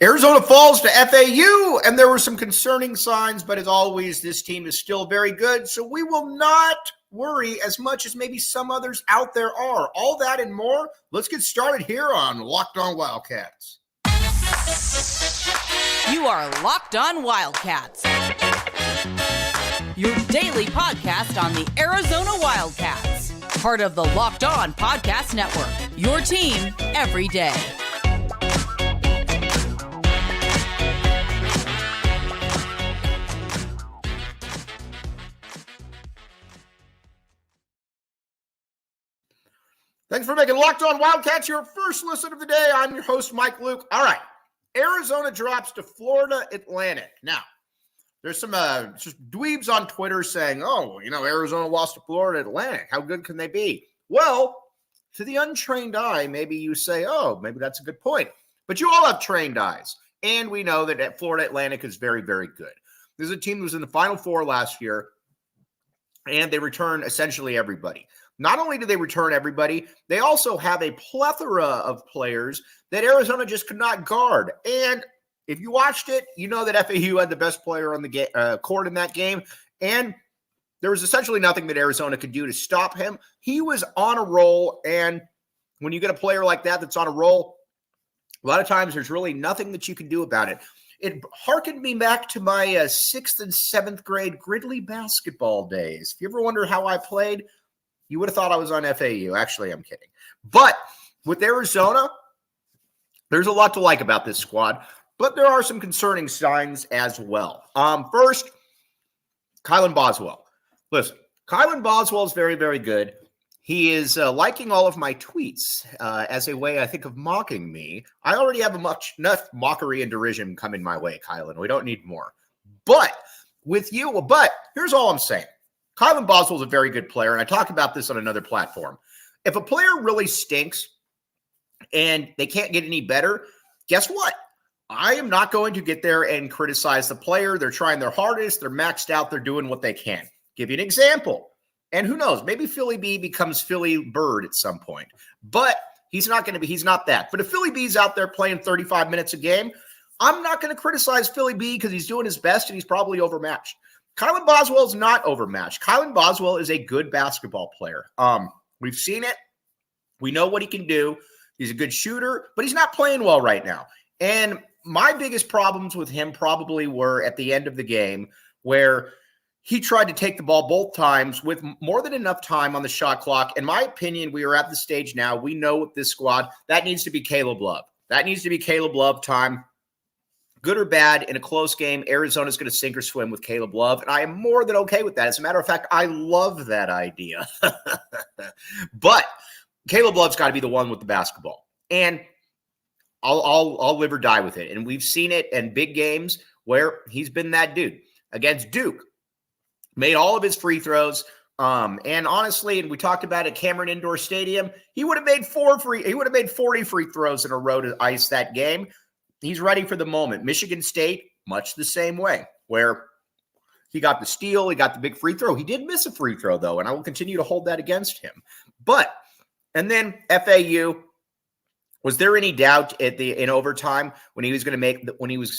Arizona falls to FAU, and there were some concerning signs, but as always, this team is still very good, so we will not worry as much as maybe some others out there are. All that and more, let's get started here on Locked On Wildcats. You are Locked On Wildcats, your daily podcast on the Arizona Wildcats, part of the Locked On Podcast Network, your team every day. Thanks for making Locked On Wildcats your first listen of the day. I'm your host, Mike Luke. All right, Arizona drops to Florida Atlantic. Now, there's some just dweebs on Twitter saying, Arizona lost to Florida Atlantic. How good can they be? Well, to the untrained eye, maybe you say, maybe that's a good point. But you all have trained eyes, and we know that Florida Atlantic is very, very good. This is a team that was in the Final Four last year, and they return essentially everybody. Not only do they return everybody, they also have a plethora of players that Arizona just could not guard. And if you watched it, you know that FAU had the best player on the court in that game. And there was essentially nothing that Arizona could do to stop him. He was on a roll. And when you get a player like that that's on a roll, a lot of times there's really nothing that you can do about it. It harkened me back to my 6th and 7th grade Gridley basketball days. If you ever wonder how I played, you would have thought I was on FAU. Actually, I'm kidding. But with Arizona, there's a lot to like about this squad, but there are some concerning signs as well. First, Kylan Boswell. Listen, Kylan Boswell is very, very good. He is liking all of my tweets as a way, I think, of mocking me. I already have enough mockery and derision coming my way, Kylan. We don't need more. But here's all I'm saying. Kylan Boswell is a very good player, and I talked about this on another platform. If a player really stinks and they can't get any better, guess what? I am not going to get there and criticize the player. They're trying their hardest. They're maxed out. They're doing what they can. Give you an example. And who knows? Maybe Philly B becomes Philly Bird at some point. But he's not that. But if Philly B's out there playing 35 minutes a game, I'm not going to criticize Philly B because he's doing his best and he's probably overmatched. Kylan Boswell is not overmatched. Kylan Boswell is a good basketball player. We've seen it. We know what he can do. He's a good shooter, but he's not playing well right now. And my biggest problems with him probably were at the end of the game where he tried to take the ball both times with more than enough time on the shot clock. In my opinion, we are at the stage now. We know with this squad, that needs to be Caleb Love. That needs to be Caleb Love time. Good or bad, in a close game, Arizona's going to sink or swim with Caleb Love, and I am more than okay with that. As a matter of fact, I love that idea. But Caleb Love's got to be the one with the basketball, and I'll live or die with it. And we've seen it in big games where he's been that dude. Against Duke, made all of his free throws, and honestly, and we talked about it, Cameron Indoor Stadium, he would have made 40 free throws in a row to ice that game. He's ready for the moment. Michigan State, much the same way, where he got the steal, he got the big free throw. He did miss a free throw, though, and I will continue to hold that against him. And then FAU, was there any doubt in overtime when he was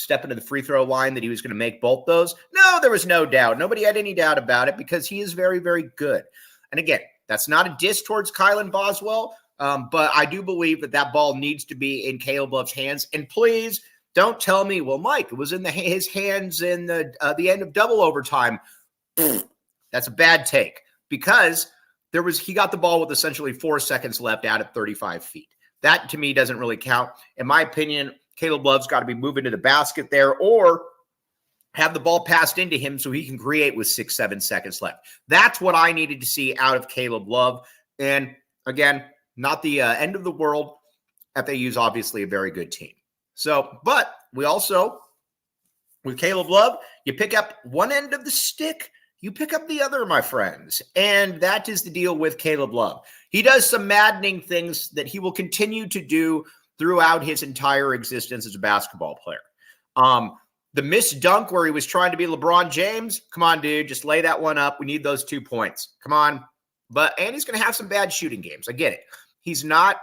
stepping to the free throw line that he was going to make both those? No, there was no doubt. Nobody had any doubt about it because he is very, very good. And again, that's not a diss towards Kylan Boswell. But I do believe that ball needs to be in Caleb Love's hands. And please don't tell me, well, Mike, it was in his hands in the end of double overtime. That's a bad take because he got the ball with essentially 4 seconds left out at 35 feet. That to me doesn't really count. In my opinion, Caleb Love's got to be moving to the basket there or have the ball passed into him so he can create with 6-7 seconds left. That's what I needed to see out of Caleb Love. And again, not the end of the world. FAU is obviously a very good team. But we also, with Caleb Love, you pick up one end of the stick, you pick up the other, my friends. And that is the deal with Caleb Love. He does some maddening things that he will continue to do throughout his entire existence as a basketball player. The missed dunk where he was trying to be LeBron James, come on, dude, just lay that one up. We need those 2 points. Come on. And he's going to have some bad shooting games. I get it. He's not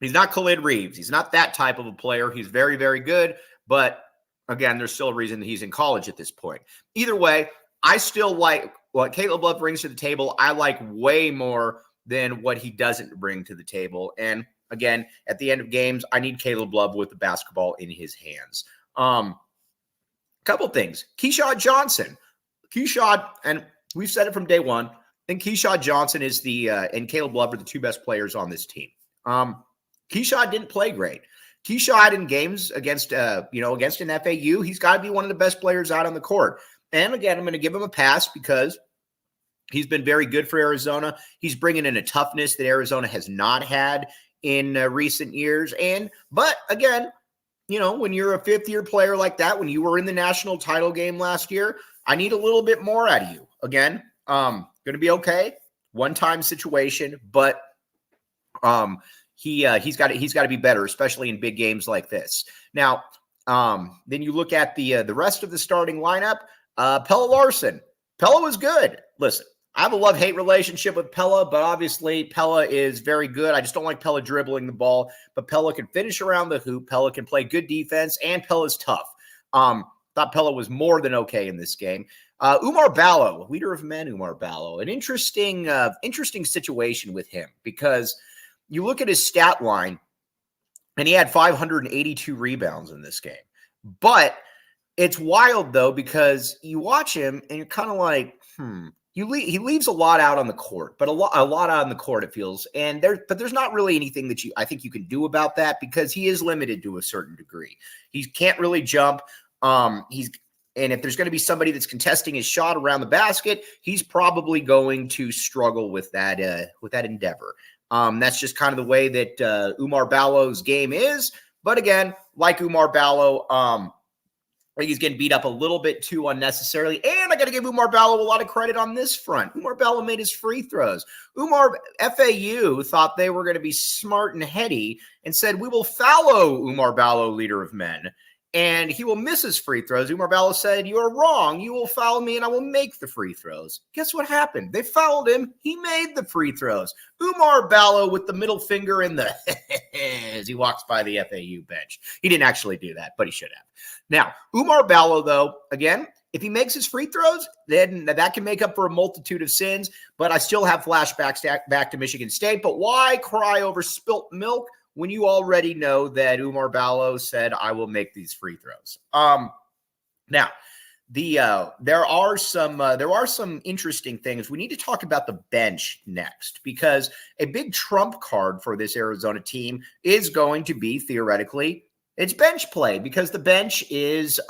He's not Khalid Reeves. He's not that type of a player. He's very, very good. But again, there's still a reason that he's in college at this point. Either way, I still like what Caleb Love brings to the table. I like way more than what he doesn't bring to the table. And again, at the end of games, I need Caleb Love with the basketball in his hands. Couple things. Keshad Jonson. Keshad, and we've said it from day one, I think Keshad Jonson is and Caleb Love are the two best players on this team. Keshad didn't play great. Keshad in games against an FAU, he's got to be one of the best players out on the court. And again, I'm going to give him a pass because he's been very good for Arizona. He's bringing in a toughness that Arizona has not had in recent years. But again, when you're a fifth-year player like that, when you were in the national title game last year, I need a little bit more out of you. Again, going to be okay. One-time situation, but he's got to be better, especially in big games like this. Now, then you look at the rest of the starting lineup. Pelle Larsson. Pelle was good. Listen, I have a love-hate relationship with Pelle, but obviously Pelle is very good. I just don't like Pelle dribbling the ball, but Pelle can finish around the hoop. Pelle can play good defense, and Pelle is tough. Thought Pelle was more than okay in this game. Oumar Ballo, leader of men, Oumar Ballo. An interesting situation with him because you look at his stat line, and he had 582 rebounds in this game. But it's wild, though, because you watch him, and you're kind of like, he leaves a lot out on the court, but a lot out on the court, it feels. But there's not really anything that I think you can do about that because he is limited to a certain degree. He can't really jump. And if there's going to be somebody that's contesting his shot around the basket, he's probably going to struggle with that endeavor. That's just kind of the way that Oumar Ballo's game is. But again, like Oumar Ballo, I think he's getting beat up a little bit too unnecessarily. And I got to give Oumar Ballo a lot of credit on this front. Oumar Ballo made his free throws. FAU thought they were going to be smart and heady and said, we will follow Oumar Ballo, leader of men, and he will miss his free throws. Oumar Ballo said, you are wrong. You will foul me, and I will make the free throws. Guess what happened? They fouled him. He made the free throws. Oumar Ballo with the middle finger in the as he walks by the FAU bench. He didn't actually do that, but he should have. Now, Oumar Ballo, though, again, if he makes his free throws, then that can make up for a multitude of sins, but I still have flashbacks back to Michigan State. But why cry over spilt milk when you already know that Oumar Ballo said, I will make these free throws? Now, there are some interesting things. We need to talk about the bench next because a big trump card for this Arizona team is going to be theoretically it's bench play because the bench is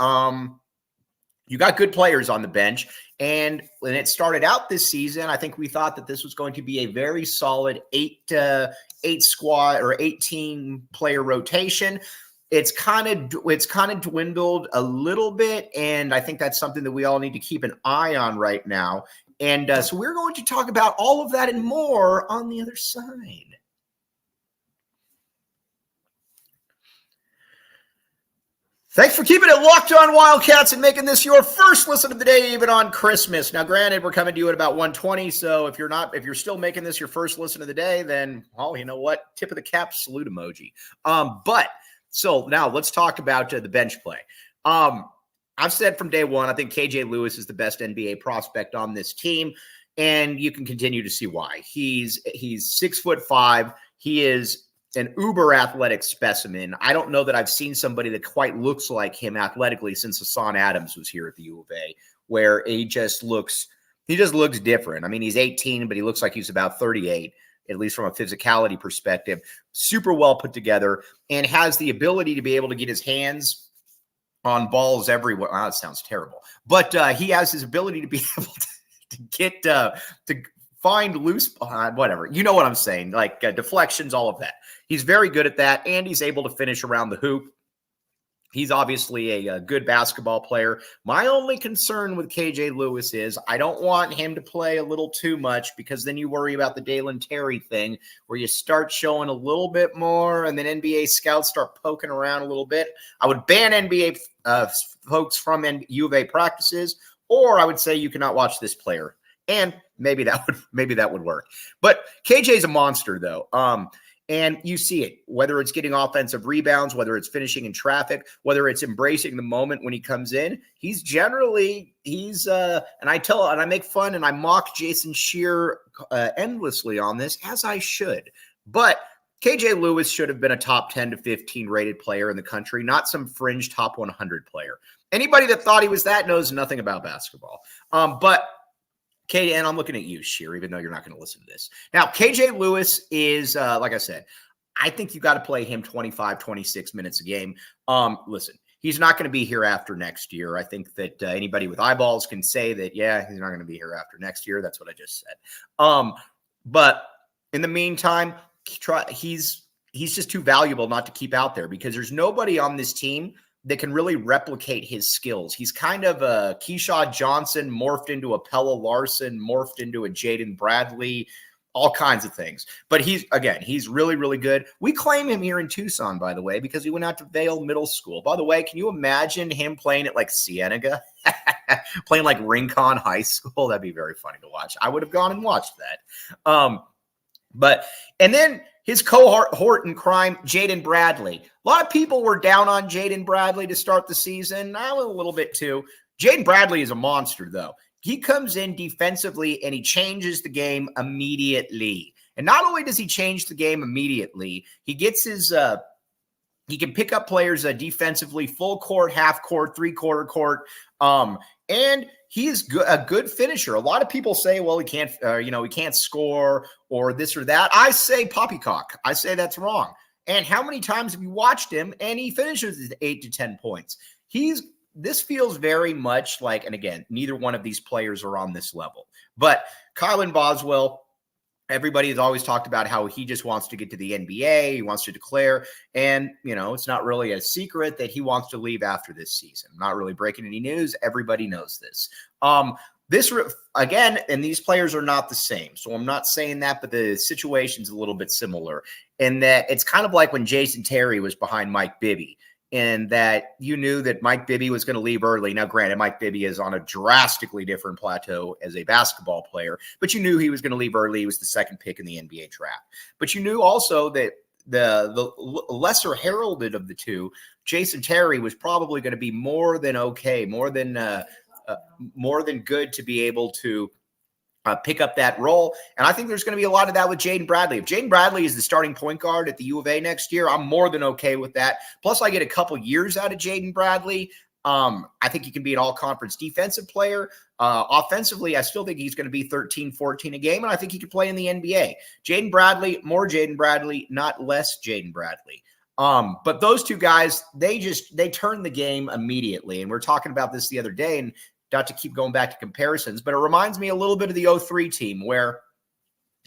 you got good players on the bench. And when it started out this season, I think we thought that this was going to be a very solid eight squad or 18 player rotation. It's kind of dwindled a little bit, and I think that's something that we all need to keep an eye on right now. And so we're going to talk about all of that and more on the other side. Thanks for keeping it locked on Wildcats and making this your first listen of the day, even on Christmas. Now, granted, we're coming to you at about 1:20, so if you're still making this your first listen of the day, then, well, you know what? Tip of the cap, salute emoji. So now let's talk about the bench play. I've said from day one, I think KJ Lewis is the best NBA prospect on this team, and you can continue to see why. He's 6'5". He is an uber athletic specimen. I don't know that I've seen somebody that quite looks like him athletically since Hassan Adams was here at the U of A, where he just looks different. I mean, he's 18, but he looks like he's about 38, at least from a physicality perspective. Super well put together and has the ability to be able to get his hands on balls everywhere. Wow, that sounds terrible. But he has his ability to be able to get to find loose, whatever. You know what I'm saying, like deflections, all of that. He's very good at that, and he's able to finish around the hoop. He's obviously a good basketball player. My only concern with KJ Lewis is I don't want him to play a little too much because then you worry about the Dalen Terry thing where you start showing a little bit more and then NBA scouts start poking around a little bit. I would ban NBA folks from U of A practices, or I would say you cannot watch this player. And maybe that would work. But KJ's a monster, though. And you see it, whether it's getting offensive rebounds, whether it's finishing in traffic, whether it's embracing the moment when he comes in. And I make fun and I mock Jason Scheer endlessly on this, as I should. But KJ Lewis should have been a top 10 to 15 rated player in the country, not some fringe top 100 player. Anybody that thought he was that knows nothing about basketball. But KJ, and I'm looking at you, Scheer, even though you're not going to listen to this. Now, KJ Lewis is, like I said, I think you got to play him 25, 26 minutes a game. Listen, he's not going to be here after next year. I think that anybody with eyeballs can say that, yeah, he's not going to be here after next year. That's what I just said. But in the meantime, he's just too valuable not to keep out there because there's nobody on this team that can really replicate his skills. He's kind of a Keshad Jonson morphed into a Pella Larson, morphed into a Jaden Bradley, all kinds of things. But he's really, really good. We claim him here in Tucson, by the way, because he went out to Vail Middle School. By the way, can you imagine him playing at like Cienega? Playing like Rincon High School? That'd be very funny to watch. I would have gone and watched that. And then his cohort in crime, Jaden Bradley. A lot of people were down on Jaden Bradley to start the season. I was a little bit too. Jaden Bradley is a monster, though. He comes in defensively and he changes the game immediately. And not only does he change the game immediately, he gets he can pick up players defensively, full court, half court, 3/4 court. And he's a good finisher. A lot of people say, well, he can't score or this or that. I say poppycock. I say that's wrong. And how many times have you watched him and he finishes at 8 to 10 points? This feels very much like, and again, neither one of these players are on this level, but Kylan Boswell, everybody has always talked about how he just wants to get to the NBA. He wants to declare. And, it's not really a secret that he wants to leave after this season. I'm not really breaking any news. Everybody knows this. Again, and these players are not the same. So I'm not saying that, but the situation's a little bit similar in that it's kind of like when Jason Terry was behind Mike Bibby. And that you knew that Mike Bibby was going to leave early. Now, granted, Mike Bibby is on a drastically different plateau as a basketball player, but you knew he was going to leave early. He was the second pick in the NBA draft. But you knew also that the lesser heralded of the two, Jason Terry, was probably going to be more than okay, more than good to be able to pick up that role. And I think there's going to be a lot of that with Jaden Bradley. If Jaden Bradley is the starting point guard at the U of A next year, I'm more than okay with that. Plus, I get a couple years out of Jaden Bradley. I think he can be an all-conference defensive player. Offensively, I still think he's going to be 13, 14 a game, and I think he could play in the NBA. Jaden Bradley, more Jaden Bradley, not less Jaden Bradley. But those two guys, they turn the game immediately. And we're talking about this the other day, and not to keep going back to comparisons, but it reminds me a little bit of the 03 team where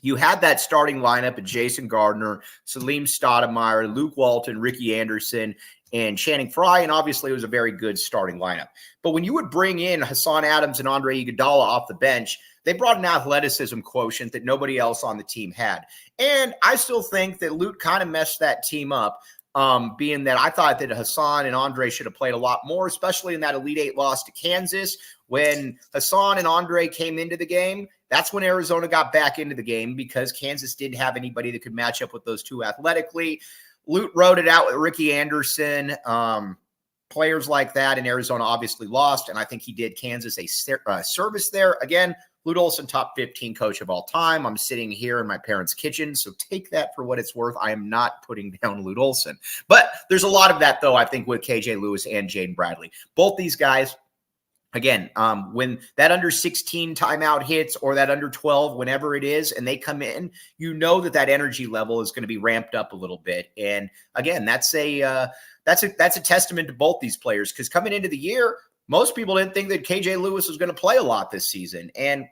you had that starting lineup of Jason Gardner, Salim Stoudemire, Luke Walton, Ricky Anderson, and Channing Frye, and obviously it was a very good starting lineup. But when you would bring in Hassan Adams and Andre Iguodala off the bench, they brought an athleticism quotient that nobody else on the team had. And I still think that Luke kind of messed that team up. Being that I thought that Hassan and Andre should have played a lot more, especially in that Elite Eight loss to Kansas. When Hassan and Andre came into the game, that's when Arizona got back into the game because Kansas didn't have anybody that could match up with those two athletically. Lute wrote it out with Ricky Anderson, players like that, and Arizona obviously lost, and I think he did Kansas a service there. Again, Lute Olson, top 15 coach of all time. I'm sitting here in my parents' kitchen, so take that for what it's worth. I am not putting down Lute Olson. But there's a lot of that, though, I think, with KJ Lewis and Jaden Bradley. Both these guys, again, when that under 16 timeout hits or that under 12, whenever it is, and they come in, you know that energy level is going to be ramped up a little bit. And again, that's a testament to both these players because coming into the year, most people didn't think that KJ Lewis was going to play a lot this season. And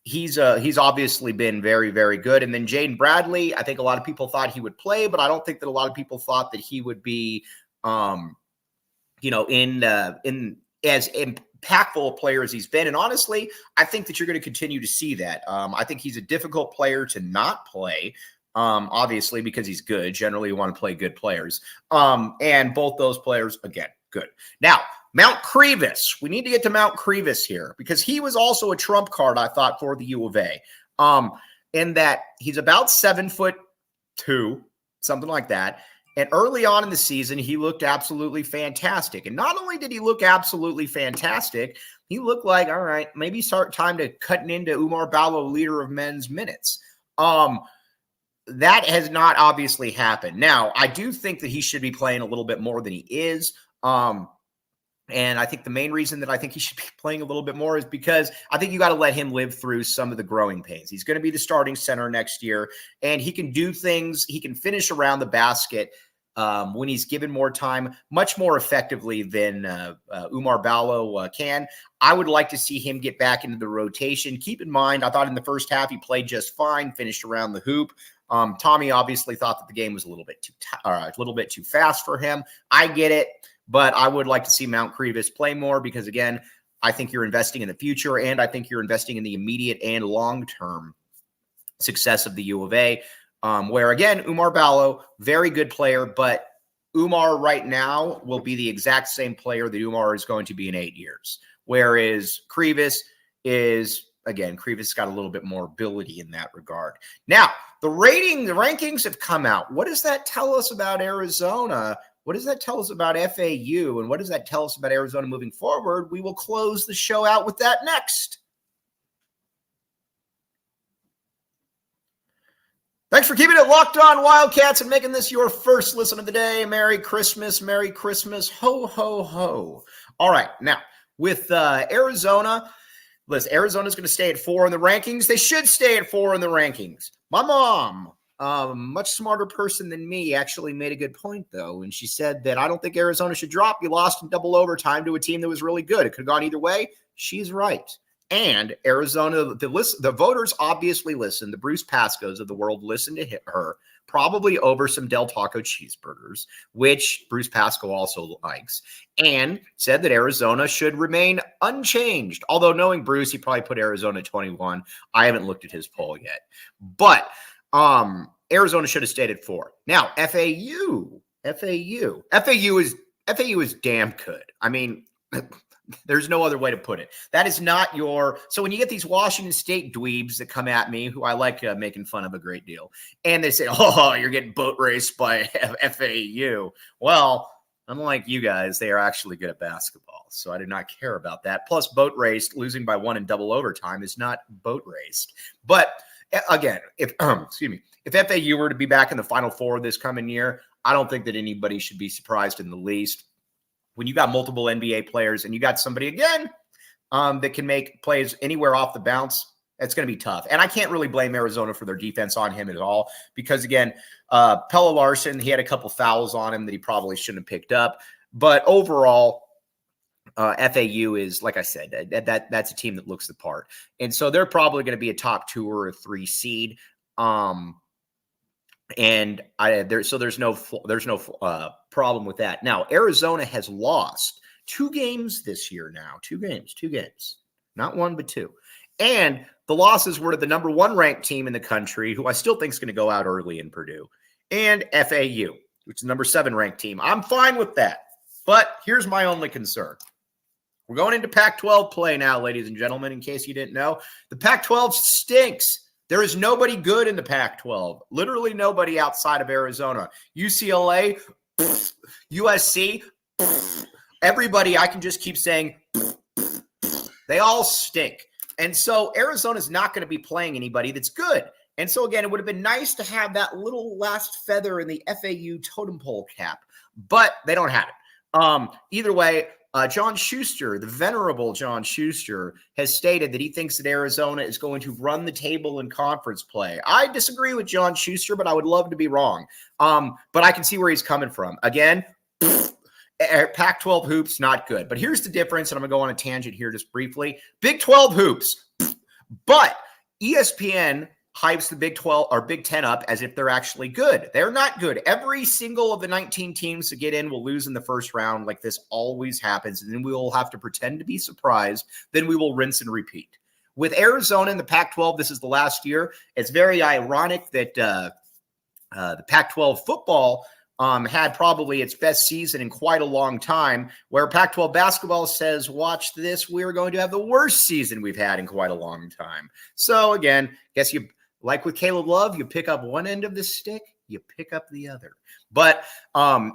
he's obviously been very, very good. And then Jaden Bradley, I think a lot of people thought he would play, but I don't think that a lot of people thought that he would be, in as impactful a player as he's been. And honestly, I think that you're going to continue to see that. I think he's a difficult player to not play, obviously, because he's good. Generally, you want to play good players. And both those players, again, good. Now, Mount Crevis. We need to get to Mount Crevis here because he was also a trump card, I thought, for the U of A. in that he's about 7'2", something like that. And early on in the season, he looked absolutely fantastic. And not only did he look absolutely fantastic, he looked like, all right, maybe start time to cutting into Oumar Ballo, leader of men's minutes. That has not obviously happened. Now, I do think that he should be playing a little bit more than he is. And I think the main reason that I think he should be playing a little bit more is because I think you got to let him live through some of the growing pains. He's going to be the starting center next year, and he can do things. He can finish around the basket when he's given more time, much more effectively than Oumar Ballo can. I would like to see him get back into the rotation. Keep in mind, I thought in the first half he played just fine, finished around the hoop. Tommy obviously thought that the game was a little bit too fast for him. I get it. But I would like to see Mount Crous play more because, again, I think you're investing in the future, and I think you're investing in the immediate and long-term success of the U of A, where, again, Oumar Ballo, very good player, but Oumar right now will be the exact same player that Oumar is going to be in 8 years, whereas Crous is, again, Crous got a little bit more ability in that regard. Now, the rankings have come out. What does that tell us about Arizona? What does that tell us about FAU? And what does that tell us about Arizona moving forward? We will close the show out with that next. Thanks for keeping it locked on Wildcats and making this your first listen of the day. Merry Christmas. Merry Christmas. Ho, ho, ho. All right. Now, with Arizona, listen, Arizona's going to stay at 4 in the rankings. They should stay at 4 in the rankings. My mom, much smarter person than me, actually made a good point, though. And she said that I don't think Arizona should drop. You lost in double overtime to a team that was really good. It could have gone either way. She's right. And Arizona, the voters obviously listen. The Bruce Pascoes of the world listen to her, probably over some Del Taco cheeseburgers, which Bruce Pascoe also likes, and said that Arizona should remain unchanged. Although knowing Bruce, he probably put Arizona 21. I haven't looked at his poll yet. But Arizona should have stayed at 4. Now, FAU is damn good. I mean, there's no other way to put it. That is not your – so when you get these Washington State dweebs that come at me, who I like making fun of a great deal, and they say, oh, you're getting boat raced by FAU. Well, unlike you guys, they are actually good at basketball, so I do not care about that. Plus, boat raced, losing by 1 in double overtime is not boat raced. But again, if FAU were to be back in the Final Four this coming year, I don't think that anybody should be surprised in the least. When you got multiple NBA players and you got somebody, again, that can make plays anywhere off the bounce, it's going to be tough. And I can't really blame Arizona for their defense on him at all because, again, Pelle Larsson, he had a couple fouls on him that he probably shouldn't have picked up. But overall, FAU is, like I said, that's a team that looks the part. And so they're probably going to be a top 2 or a 3 seed. And there's no problem with that. Now, Arizona has lost 2 games this year now. 2 games. Not 1, but 2. And the losses were to the number 1 ranked team in the country, who I still think is going to go out early in Purdue, and FAU, which is the number 7 ranked team. I'm fine with that. But here's my only concern. We're going into Pac-12 play now, ladies and gentlemen, in case you didn't know. The Pac-12 stinks. There is nobody good in the Pac-12. Literally nobody outside of Arizona. UCLA, USC, everybody, I can just keep saying, they all stink. And so Arizona's not going to be playing anybody that's good. And so, again, it would have been nice to have that little last feather in the FAU totem pole cap, but they don't have it. Either way, John Schuster, the venerable John Schuster, has stated that he thinks that Arizona is going to run the table in conference play. I disagree with John Schuster, but I would love to be wrong. But I can see where he's coming from. Again, Pac-12 hoops, not good. But here's the difference, and I'm going to go on a tangent here just briefly. Big 12 hoops, but ESPN hypes the Big 12 or Big 10 up as if they're actually good. They're not good. Every single of the 19 teams that get in will lose in the first round, like this always happens, and then we will have to pretend to be surprised. Then we will rinse and repeat. With Arizona in the Pac-12, this is the last year. It's very ironic that the Pac-12 football had probably its best season in quite a long time, where Pac-12 basketball says, watch this, we're going to have the worst season we've had in quite a long time. So again, guess like with Caleb Love, you pick up one end of the stick, you pick up the other. But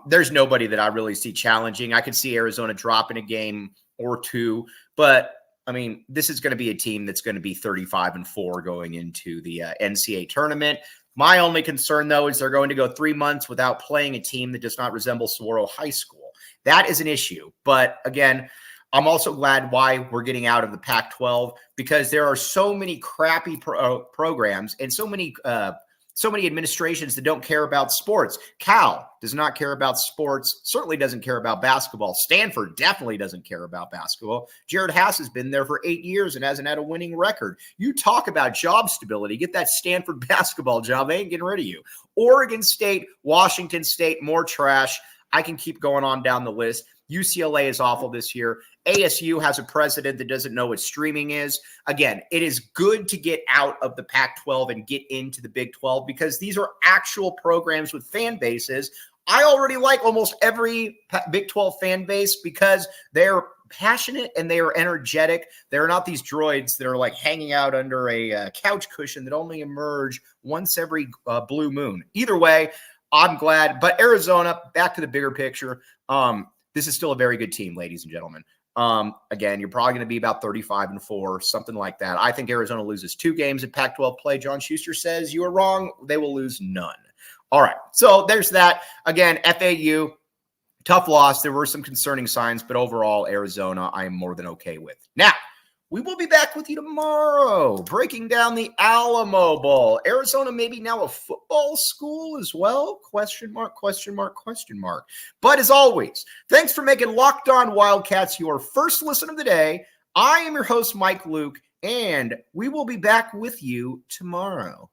there's nobody that I really see challenging. I could see Arizona dropping a game or two, but I mean, this is going to be a team that's going to be 35-4 going into the NCAA tournament. My only concern, though, is they're going to go 3 months without playing a team that does not resemble Saguaro High School. That is an issue. But again, I'm also glad why we're getting out of the Pac-12, because there are so many crappy programs and so many administrations that don't care about sports. Cal does not care about sports, certainly doesn't care about basketball. Stanford definitely doesn't care about basketball. Jared Haas has been there for 8 years and hasn't had a winning record. You talk about job stability, get that Stanford basketball job, they ain't getting rid of you. Oregon State, Washington State, more trash. I can keep going on down the list. UCLA is awful this year. ASU has a president that doesn't know what streaming is. Again, it is good to get out of the Pac-12 and get into the Big 12 because these are actual programs with fan bases. I already like almost every Big 12 fan base because they're passionate and they are energetic. They're not these droids that are like hanging out under a couch cushion that only emerge once every blue moon. Either way, I'm glad. But Arizona, back to the bigger picture, this is still a very good team, ladies and gentlemen. Again, you're probably going to be about 35-4, something like that. I think Arizona loses 2 games in Pac-12 play. John Schuster says you are wrong. They will lose none. All right. So there's that. Again, FAU, tough loss. There were some concerning signs, but overall, Arizona, I am more than okay with. Now, we will be back with you tomorrow, breaking down the Alamo Bowl. Arizona maybe now a football school as well? Question mark, question mark, question mark. But as always, thanks for making Locked On Wildcats your first listen of the day. I am your host, Mike Luke, and we will be back with you tomorrow.